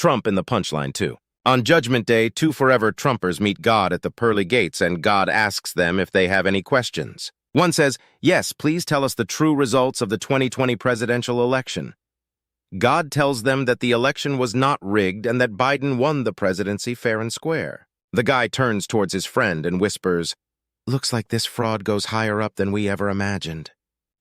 Trump in the Punchline, too. On Judgment Day, two forever Trumpers meet God at the pearly gates, and God asks them if they have any questions. One says, "Yes, please tell us the true results of the 2020 presidential election." God tells them that the election was not rigged and that Biden won the presidency fair and square. The guy turns towards his friend and whispers, "Looks like this fraud goes higher up than we ever imagined."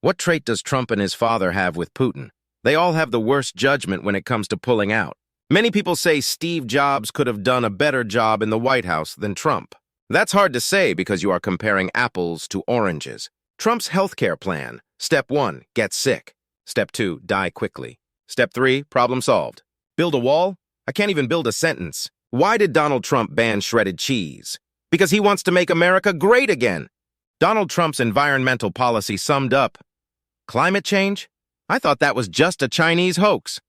What trait does Trump and his father have with Putin? They all have the worst judgment when it comes to pulling out. Many people say Steve Jobs could have done a better job in the White House than Trump. That's hard to say because you are comparing apples to oranges. Trump's healthcare plan: Step 1, get sick. Step 2, die quickly. Step 3, problem solved. Build a wall? I can't even build a sentence. Why did Donald Trump ban shredded cheese? Because he wants to make America great again. Donald Trump's environmental policy summed up: climate change? I thought that was just a Chinese hoax.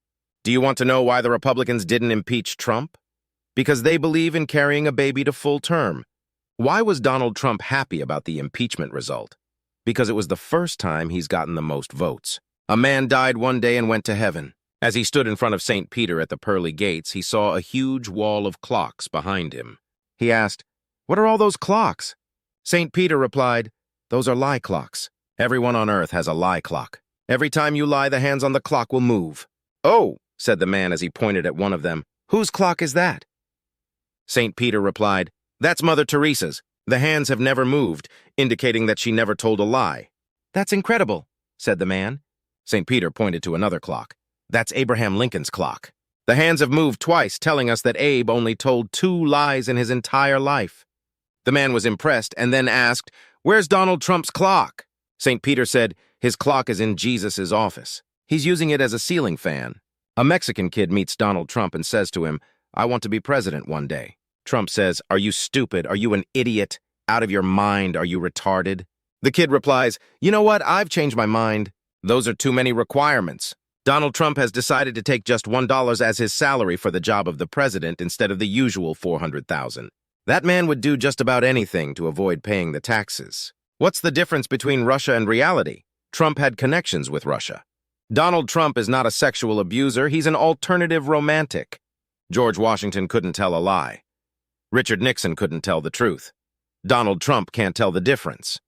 Do you want to know why the Republicans didn't impeach Trump? Because they believe in carrying a baby to full term. Why was Donald Trump happy about the impeachment result? Because it was the first time he's gotten the most votes. A man died one day and went to heaven. As he stood in front of St. Peter at the pearly gates, he saw a huge wall of clocks behind him. He asked, "What are all those clocks?" St. Peter replied, "Those are lie clocks. Everyone on earth has a lie clock. Every time you lie, the hands on the clock will move." "Oh," said the man as he pointed at one of them, "whose clock is that?" St. Peter replied, "That's Mother Teresa's. The hands have never moved, indicating that she never told a lie." "That's incredible," said the man. St. Peter pointed to another clock. "That's Abraham Lincoln's clock. The hands have moved twice, telling us that Abe only told 2 lies in his entire life." The man was impressed and then asked, "Where's Donald Trump's clock?" St. Peter said, "His clock is in Jesus' office. He's using it as a ceiling fan." A Mexican kid meets Donald Trump and says to him, "I want to be president one day." Trump says, "Are you stupid? Are you an idiot? Out of your mind? Are you retarded?" The kid replies, "You know what? I've changed my mind. Those are too many requirements." Donald Trump has decided to take just $1 as his salary for the job of the president instead of the usual $400,000. That man would do just about anything to avoid paying the taxes. What's the difference between Russia and reality? Trump had connections with Russia. Donald Trump is not a sexual abuser, he's an alternative romantic. George Washington couldn't tell a lie. Richard Nixon couldn't tell the truth. Donald Trump can't tell the difference.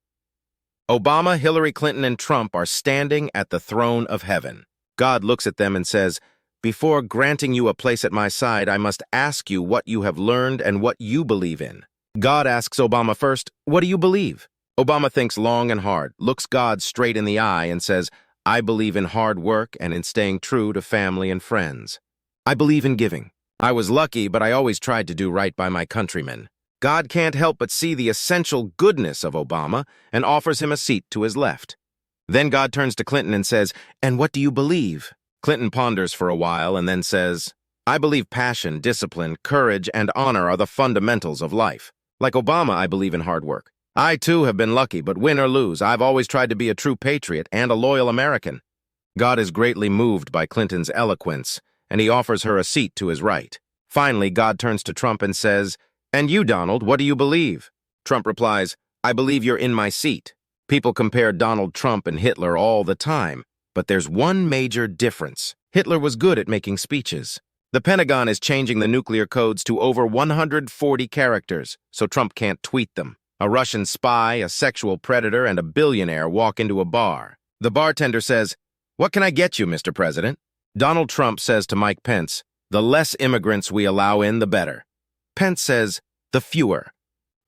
Obama, Hillary Clinton, and Trump are standing at the throne of heaven. God looks at them and says, "Before granting you a place at my side, I must ask you what you have learned and what you believe in." God asks Obama first, "What do you believe?" Obama thinks long and hard, looks God straight in the eye, and says, "I believe in hard work and in staying true to family and friends. I believe in giving. I was lucky, but I always tried to do right by my countrymen." God can't help but see the essential goodness of Obama and offers him a seat to his left. Then God turns to Clinton and says, "And what do you believe?" Clinton ponders for a while and then says, "I believe passion, discipline, courage, and honor are the fundamentals of life. Like Obama, I believe in hard work. I, too, have been lucky, but win or lose, I've always tried to be a true patriot and a loyal American." God is greatly moved by Clinton's eloquence, and he offers her a seat to his right. Finally, God turns to Trump and says, "And you, Donald, what do you believe?" Trump replies, "I believe you're in my seat." People compare Donald Trump and Hitler all the time, but there's one major difference. Hitler was good at making speeches. The Pentagon is changing the nuclear codes to over 140 characters, so Trump can't tweet them. A Russian spy, a sexual predator, and a billionaire walk into a bar. The bartender says, "What can I get you, Mr. President?" Donald Trump says to Mike Pence, "The less immigrants we allow in, the better." Pence says, "The fewer."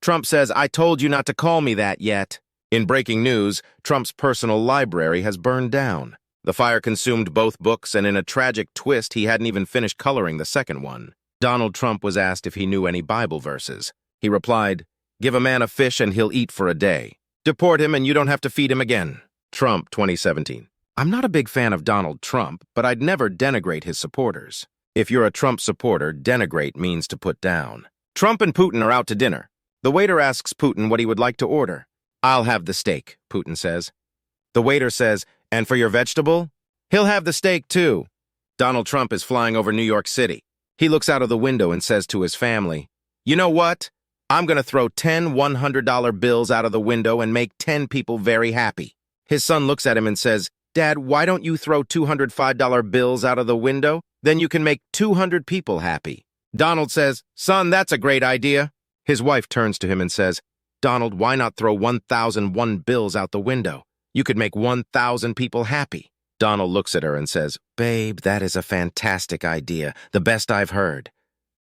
Trump says, "I told you not to call me that yet." In breaking news, Trump's personal library has burned down. The fire consumed both books, and in a tragic twist, he hadn't even finished coloring the second one. Donald Trump was asked if he knew any Bible verses. He replied, "Give a man a fish and he'll eat for a day. Deport him and you don't have to feed him again." Trump, 2017. I'm not a big fan of Donald Trump, but I'd never denigrate his supporters. If you're a Trump supporter, denigrate means to put down. Trump and Putin are out to dinner. The waiter asks Putin what he would like to order. "I'll have the steak," Putin says. The waiter says, "And for your vegetable?" "He'll have the steak too." Donald Trump is flying over New York City. He looks out of the window and says to his family, "You know what? I'm going to throw 10 $100 bills out of the window and make 10 people very happy." His son looks at him and says, "Dad, why don't you throw $205 bills out of the window? Then you can make 200 people happy. Donald says, "Son, that's a great idea." His wife turns to him and says, "Donald, why not throw 1,001 bills out the window? You could make 1,000 people happy." Donald looks at her and says, "Babe, that is a fantastic idea, the best I've heard."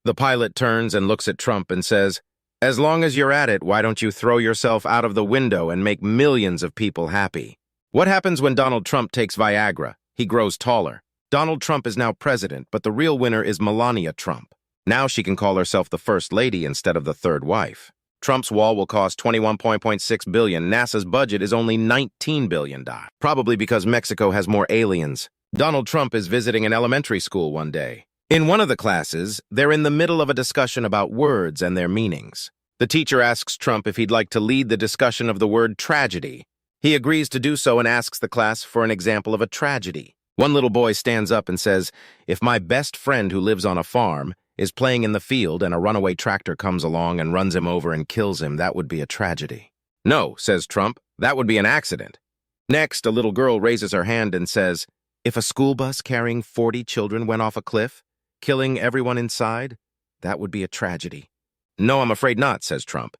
The pilot turns and looks at Trump and says, "As long as you're at it, why don't you throw yourself out of the window and make millions of people happy?" What happens when Donald Trump takes Viagra? He grows taller. Donald Trump is now president, but the real winner is Melania Trump. Now she can call herself the first lady instead of the third wife. Trump's wall will cost $21.6 billion. NASA's budget is only $19 billion, probably because Mexico has more aliens. Donald Trump is visiting an elementary school one day. In one of the classes, they're in the middle of a discussion about words and their meanings. The teacher asks Trump if he'd like to lead the discussion of the word tragedy. He agrees to do so and asks the class for an example of a tragedy. One little boy stands up and says, "If my best friend who lives on a farm is playing in the field and a runaway tractor comes along and runs him over and kills him, that would be a tragedy." "No," says Trump, "that would be an accident." Next, a little girl raises her hand and says, "If a school bus carrying 40 children went off a cliff, killing everyone inside, that would be a tragedy." "No, I'm afraid not," says Trump.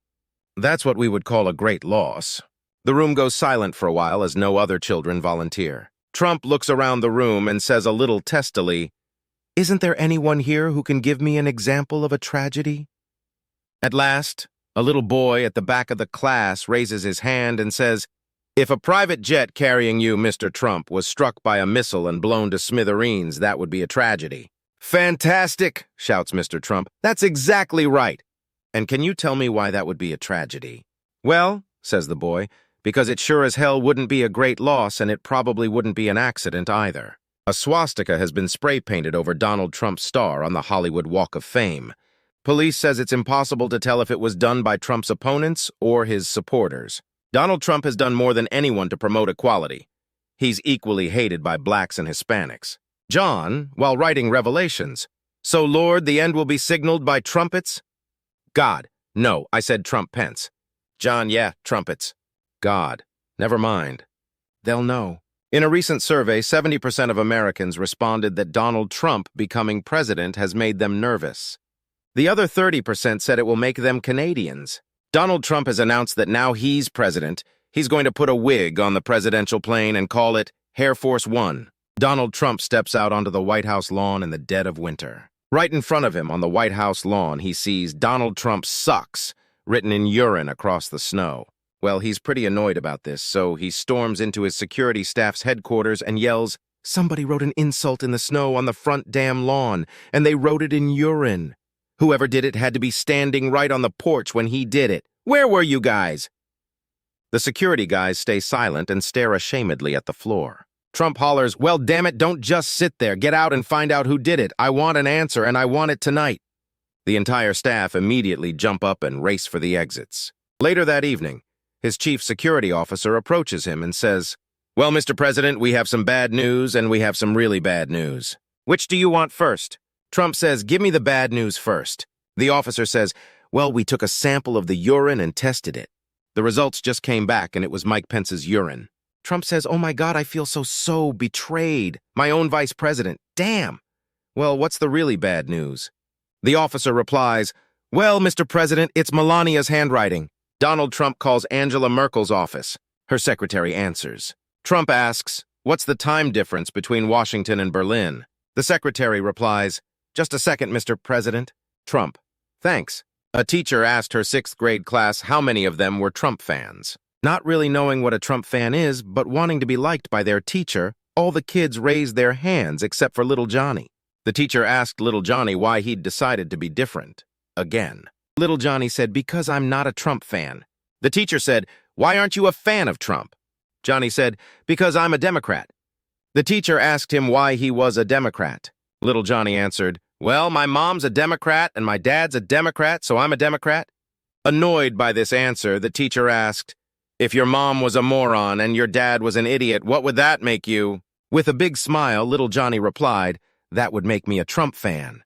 "That's what we would call a great loss." The room goes silent for a while as no other children volunteer. Trump looks around the room and says a little testily, "Isn't there anyone here who can give me an example of a tragedy?" At last, a little boy at the back of the class raises his hand and says, "If a private jet carrying you, Mr. Trump, was struck by a missile and blown to smithereens, that would be a tragedy." "Fantastic!" shouts Mr. Trump. "That's exactly right. And can you tell me why that would be a tragedy?" "Well," says the boy, "because it sure as hell wouldn't be a great loss, and it probably wouldn't be an accident either." A swastika has been spray-painted over Donald Trump's star on the Hollywood Walk of Fame. Police says it's impossible to tell if it was done by Trump's opponents or his supporters. Donald Trump has done more than anyone to promote equality. He's equally hated by blacks and Hispanics. John, while writing Revelations, "So, Lord, the end will be signaled by trumpets?" God, "No, I said Trump Pence." John, "Yeah, trumpets." God, "Never mind. They'll know." In a recent survey, 70% of Americans responded that Donald Trump becoming president has made them nervous. The other 30% said it will make them Canadians. Donald Trump has announced that now he's president, he's going to put a wig on the presidential plane and call it Air Force One. Donald Trump steps out onto the White House lawn in the dead of winter. Right in front of him on the White House lawn, he sees "Donald Trump sucks" written in urine across the snow. Well, he's pretty annoyed about this, so he storms into his security staff's headquarters and yells, "Somebody wrote an insult in the snow on the front damn lawn, and they wrote it in urine. Whoever did it had to be standing right on the porch when he did it. Where were you guys?" The security guys stay silent and stare ashamedly at the floor. Trump hollers, "Well, damn it, don't just sit there. Get out and find out who did it. I want an answer, and I want it tonight." The entire staff immediately jump up and race for the exits. Later that evening, his chief security officer approaches him and says, "Well, Mr. President, we have some bad news and we have some really bad news. Which do you want first?" Trump says, "Give me the bad news first." The officer says, "Well, we took a sample of the urine and tested it. The results just came back and it was Mike Pence's urine." Trump says, "Oh my God, I feel so betrayed. My own vice president. Damn." "Well, what's the really bad news?" The officer replies, "Well, Mr. President, it's Melania's handwriting." Donald Trump calls Angela Merkel's office. Her secretary answers. Trump asks, "What's the time difference between Washington and Berlin?" The secretary replies, "Just a second, Mr. President." Trump, "Thanks." A teacher asked her 6th grade class how many of them were Trump fans. Not really knowing what a Trump fan is, but wanting to be liked by their teacher, all the kids raised their hands except for little Johnny. The teacher asked little Johnny why he'd decided to be different. Again. Little Johnny said, "Because I'm not a Trump fan." The teacher said, "Why aren't you a fan of Trump?" Johnny said, "Because I'm a Democrat." The teacher asked him why he was a Democrat. Little Johnny answered, "Well, my mom's a Democrat and my dad's a Democrat, so I'm a Democrat." Annoyed by this answer, the teacher asked, "If your mom was a moron and your dad was an idiot, what would that make you?" With a big smile, little Johnny replied, "That would make me a Trump fan."